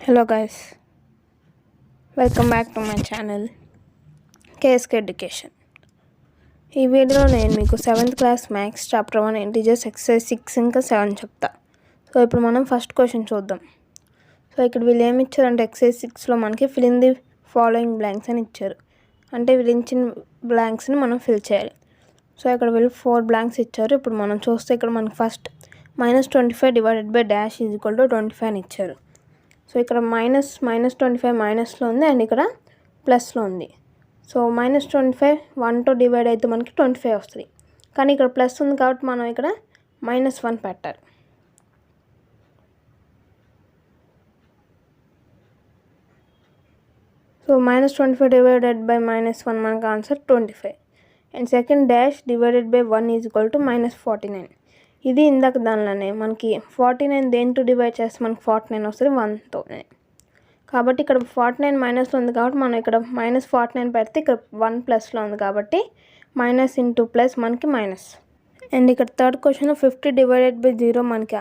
Hello guys, welcome back to my channel KSK Education. ఈ వీడియోలో నేను మీకు 7th class maths chapter 1 integers exercise 6 ఇంకా 7 చెప్తా. సో ఇప్పుడు మనం ఫస్ట్ క్వశ్చన్ చూద్దాం. సో ఇక్కడ వీళ్ళు ఏమి ఇచ్చారంటే ఎక్సర్సైజ్ 6లో మనకి fill in the following blanks అని ఇచ్చారు. అంటే వీళ్ళు ఇచ్చిన బ్లాంక్స్ని మనం ఫిల్ చేయాలి. సో ఇక్కడ వీళ్ళు 4 బ్లాంక్స్ ఇచ్చారు. ఇప్పుడు మనం చూస్తే ఇక్కడ మనకి first -25 divided by dash is equal to 25 అని ఇచ్చారు. సో ఇక్కడ -25 మైనస్లో ఉంది అండ్ ఇక్కడ ప్లస్లో ఉంది. సో -25 1తో డివైడ్ అయితే మనకి 25 వస్తుంది. కానీ ఇక్కడ ప్లస్ ఉంది కాబట్టి మనం ఇక్కడ -1 పెట్టాలి. సో -25 డివైడెడ్ బై -1 మనకు answer 25. And second dash divided by 1 is equal to -49. ఇది ఇందాక దానిలోనే మనకి 49 దేంతో డివైడ్ చేస్తే మనకి 49 వస్తుంది 1తోనే. కాబట్టి ఇక్కడ 49 మైనస్లో ఉంది కాబట్టి మనం ఇక్కడ -49 పెడితే ఇక్కడ 1 ప్లస్లో ఉంది కాబట్టి మైనస్ ఇంటూ ప్లస్ మనకి మైనస్. అండ్ ఇక్కడ థర్డ్ క్వశ్చన్ 50 డివైడెడ్ బై 0 మనకి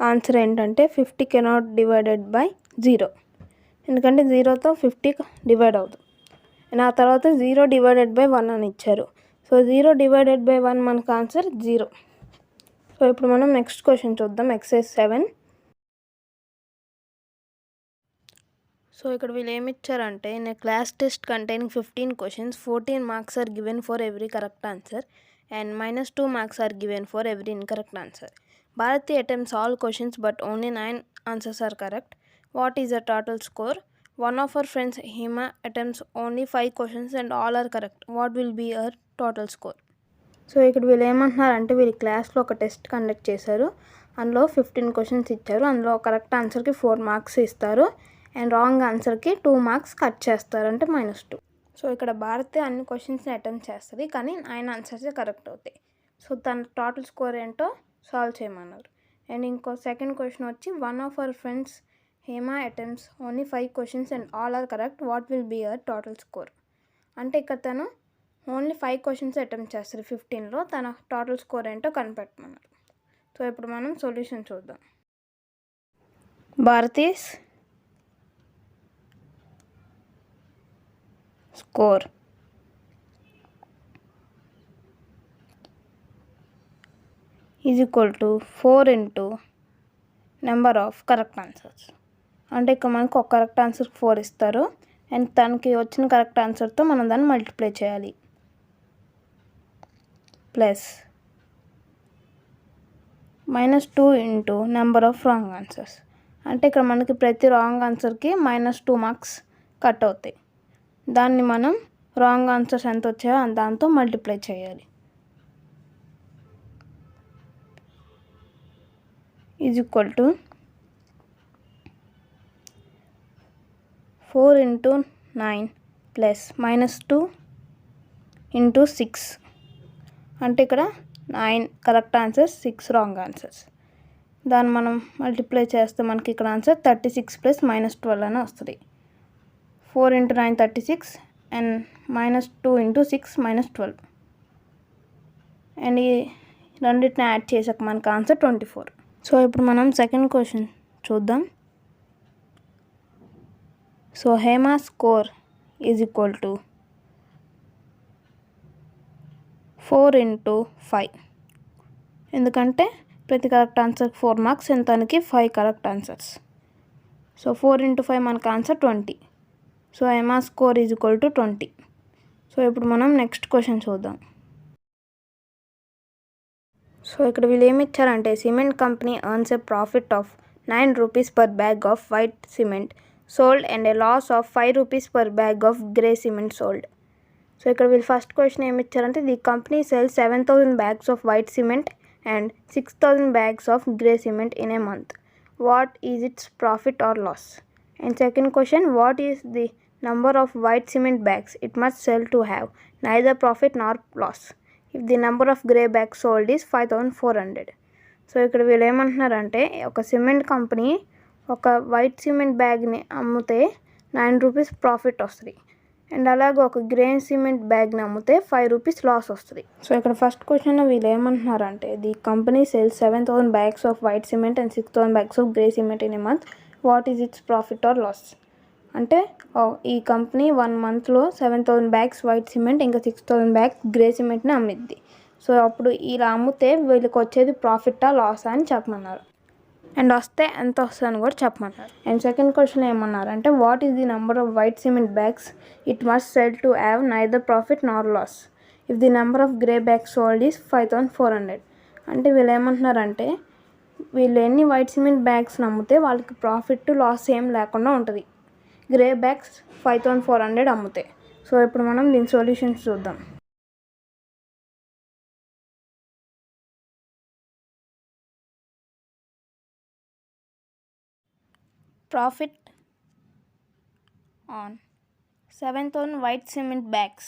ఆన్సర్ ఏంటంటే 50 కెనాట్ డివైడెడ్ బై 0. ఎందుకంటే 0తో 50 డివైడ్ అవుతుంది. అండ్ ఆ తర్వాత 0 డివైడెడ్ బై 1 అని ఇచ్చారు. సో 0 డివైడెడ్ బై 1 మనకు ఆన్సర్ 0. సో ఇప్పుడు మనం నెక్స్ట్ క్వశ్చన్ చూద్దాం, ఎక్సర్సైజ్ 7. సో ఇక్కడ వీళ్ళు ఏమి ఇచ్చారంటే in a class test containing 15 questions 14 marks are given for every correct answer and -2 marks are given for every incorrect answer. Bharati attempts all questions but only 9 answers are correct. What is the total score? One of her friends Hema attempts only 5 questions and all are correct. What will be her total score? So ఇక్కడ వీళ్ళు ఏమంటున్నారంటే వీళ్ళు క్లాస్లో ఒక test conduct చేశారు. అందులో 15 questions ఇచ్చారు. అందులో కరెక్ట్ ఆన్సర్కి 4 మార్క్స్ ఇస్తారు అండ్ రాంగ్ ఆన్సర్కి 2 మార్క్స్ కట్ చేస్తారు, అంటే -2. సో ఇక్కడ భారతి అన్ని క్వశ్చన్స్ని అటెంప్ట్ చేస్తుంది కానీ 9 ఆన్సర్సే కరెక్ట్ అవుతాయి. సో తన టోటల్ స్కోర్ ఏంటో సాల్వ్ చేయమన్నారు. అండ్ ఇంకో సెకండ్ క్వశ్చన్ వచ్చి one of our friends Hema attempts only 5 questions and all are correct. What will be our total score? అంటే ఇక్కడ తను ఓన్లీ 5 క్వశ్చన్స్ అటెంప్ట్ చేస్తారు 15లో. తన టోటల్ స్కోర్ ఏంటో కనిపెట్టమన్నారు. సో ఇప్పుడు మనం సొల్యూషన్ చూద్దాం. Bharati's score is equal to 4 into number of correct answers. అంటే ఇక్కడ మనకు ఒక కరెక్ట్ ఆన్సర్ 4 ఇస్తారు అండ్ తనకి వచ్చిన కరెక్ట్ ఆన్సర్తో మనం దాన్ని మల్టిప్లై చేయాలి. Plus -2 into number of wrong answers. అంటే ఇక్కడ మనకి ప్రతి రాంగ్ ఆన్సర్కి -2 మార్క్స్ కట్ అవుతాయి. దాన్ని మనం రాంగ్ ఆన్సర్స్ ఎంత వచ్చాయో దాంతో మల్టిప్లై చేయాలి. Is equal to 4 into 9 plus -2 into 6. అంటే ఇక్కడ 9 కరెక్ట్ ఆన్సర్స్, 6 రాంగ్ ఆన్సర్స్. దాన్ని మనం మల్టిప్లై చేస్తే మనకి ఇక్కడ ఆన్సర్ 36 ప్లస్ -12 అని వస్తుంది. 4 ఇంటూ 9 36 అండ్ -2 ఇంటూ 6 -12. అండ్ ఈ రెండింటిని యాడ్ చేసాక మనకు ఆన్సర్ 24. సో ఇప్పుడు మనం సెకండ్ క్వశ్చన్ చూద్దాం. So Hema score is equal to 4 into 5. ఎందుకంటే ప్రతి కరెక్ట్ ఆన్సర్కి 4 మార్క్స్ అండ్ తనకి 5 కరెక్ట్ ఆన్సర్స్. సో 4 ఇంటూ 5 మనకు answer 20. So Hema score is equal to 20. So ఇప్పుడు మనం నెక్స్ట్ క్వశ్చన్ చూద్దాం. సో ఇక్కడ వీళ్ళు ఏమి ఇచ్చారంటే cement company earns a profit of 9 rupees per bag of white cement sold and a loss of 5 rupees per bag of grey cement sold. So ఇక్కడ వీళ్ళు first question ఏమి ఇచ్చారంటే the company sells 7,000 bags of white cement and 6,000 bags of grey cement in a month. What is its profit or loss? And second question what is the number of white cement bags it must sell to have neither profit nor loss if the number of grey bags sold is 5,400. So ఇక్కడ వీళ్ళు ఏమంటున్నారంటే ఒక cement company ఒక white cement బ్యాగ్ని అమ్మితే 9 rupees profit వస్తుంది and అలాగే ఒక గ్రే సిమెంట్ బ్యాగ్ని అమ్మితే 5 రూపీస్ లాస్ వస్తుంది. సో ఇక్కడ ఫస్ట్ క్వశ్చన్లో వీళ్ళు ఏమంటున్నారంటే the company sales 7,000 bags of white cement and 6,000 bags of grey cement in a month. What is its profit or loss. అంటే ఈ కంపెనీ 1 monthలో 7,000 bags వైట్ సిమెంట్ ఇంకా 6,000 bags గ్రే సిమెంట్ని అమ్మిద్ది. సో అప్పుడు ఇలా అమ్మితే వీళ్ళకి వచ్చేది ప్రాఫిటా లాసా అని చెప్పమన్నారు. అండ్ వస్తే ఎంత వస్తుందని కూడా చెప్పమన్నారు. అండ్ సెకండ్ క్వశ్చన్ ఏమన్నారంటే what is the number of white cement bags it must sell to have neither profit nor loss if the number of grey bags sold is 5,400. అంటే వీళ్ళు ఏమంటున్నారంటే వీళ్ళు ఎన్ని వైట్ సిమెంట్ బ్యాగ్స్ అమ్మితే వాళ్ళకి profit loss ఏం లేకుండా ఉంటుంది. Grey bags 5,400 అమ్ముతాయి. సో ఇప్పుడు మనం దీని సొల్యూషన్స్ చూద్దాం. Profit on 7,000 white cement bags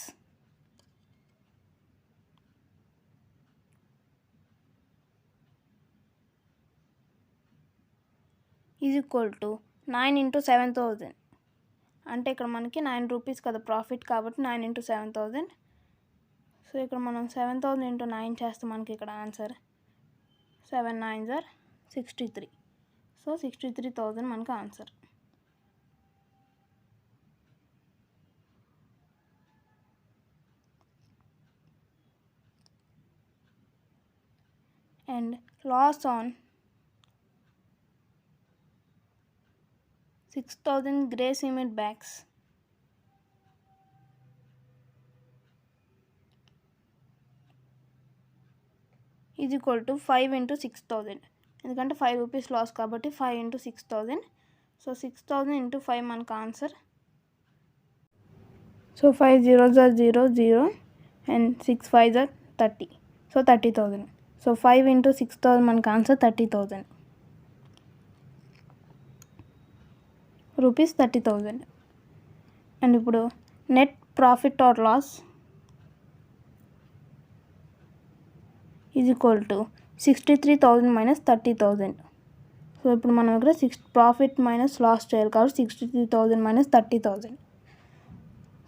is equal to 9 into 7,000. అంటే ఇక్కడ మనకి 9 రూపీస్ కదా ప్రాఫిట్, కాబట్టి 9 into 7,000. సో ఇక్కడ మనం 7,000 into 9 చేస్తే మనకి ఇక్కడ ఆన్సర్ 7 9s are 63. సో 63,000 మనకు answer. And loss on 6,000 grey cement bags is equal to 5 into 6,000. ఎందుకంటే 5 రూపీస్ లాస్ కాబట్టి 5 into 6,000. సో 6,000 into 5 మనకు answer. So 5 zeros are 0 0 and 6 5s are 30. So 30,000. So 5 into 6,000 మనకు answer 30,000 rupees 30,000. And ఇప్పుడు net profit or loss is equal to 63,000 minus 30,000. So ఇప్పుడు మనం ఇక్కడ profit minus loss చేయాలి కాబట్టి 63,000 minus 30,000.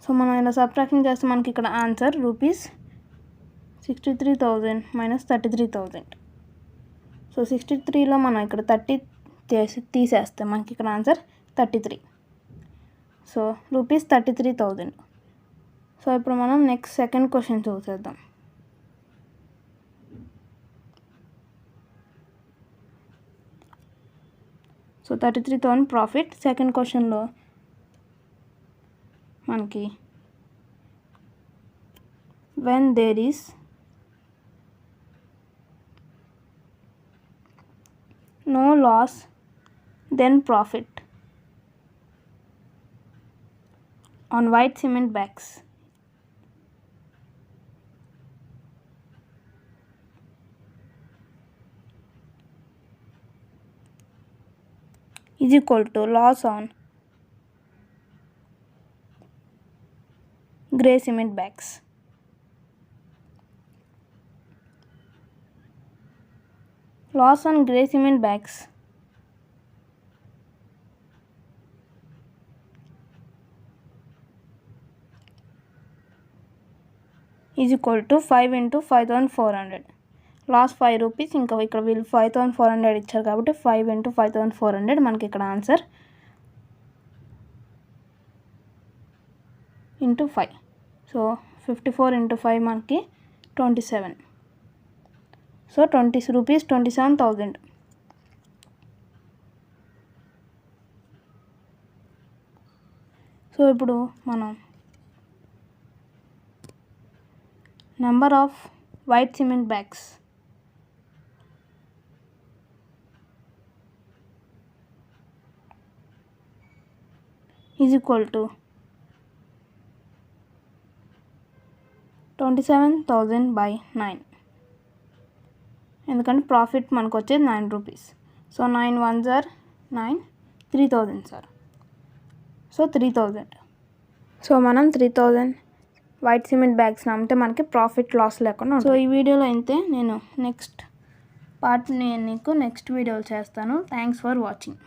సో మనం ఇలా సబ్ట్రాక్షన్ చేస్తే మనకి ఇక్కడ ఆన్సర్ రూపీస్ 63,000 minus 33,000. సో 63లో మనం ఇక్కడ 30 తీసేస్తే మనకి ఇక్కడ ఆన్సర్ 33. So rupees 33,000. సో ఇప్పుడు మనం నెక్స్ట్ సెకండ్ క్వశ్చన్ చూసేద్దాం. So 33,000 profit. సెకండ్ క్వశ్చన్లో మనకి when there is no loss then profit on white cement bags is equal to loss on grey cement bags. Loss on grey cement bags is equal to 5 into 5,400. Loss 5 rupees, ఇంకా ఇక్కడ వీళ్ళు 5,400 ఇచ్చారు కాబట్టి 5 into 5,400 మనకి ఇక్కడ answer into 5. So 54 into 5 మనకి 27. So 20 rupees 27,000. So ఇప్పుడు మనం number of white cement bags is equal to 27,000 by 9. ఎందుకంటే ప్రాఫిట్ మనకు వచ్చేది 9 rupees. So 9 1s are 9, 3,000 sir. So 3,000. So మనం 3,000 వైట్ సిమెంట్ బ్యాగ్స్ అమ్మితే మనకి ప్రాఫిట్ లాస్ లేకుండా. సో ఈ వీడియోలో అయితే నేను నెక్స్ట్ పార్ట్ నేను నీకు నెక్స్ట్ వీడియోలు చేస్తాను. Thanks for watching.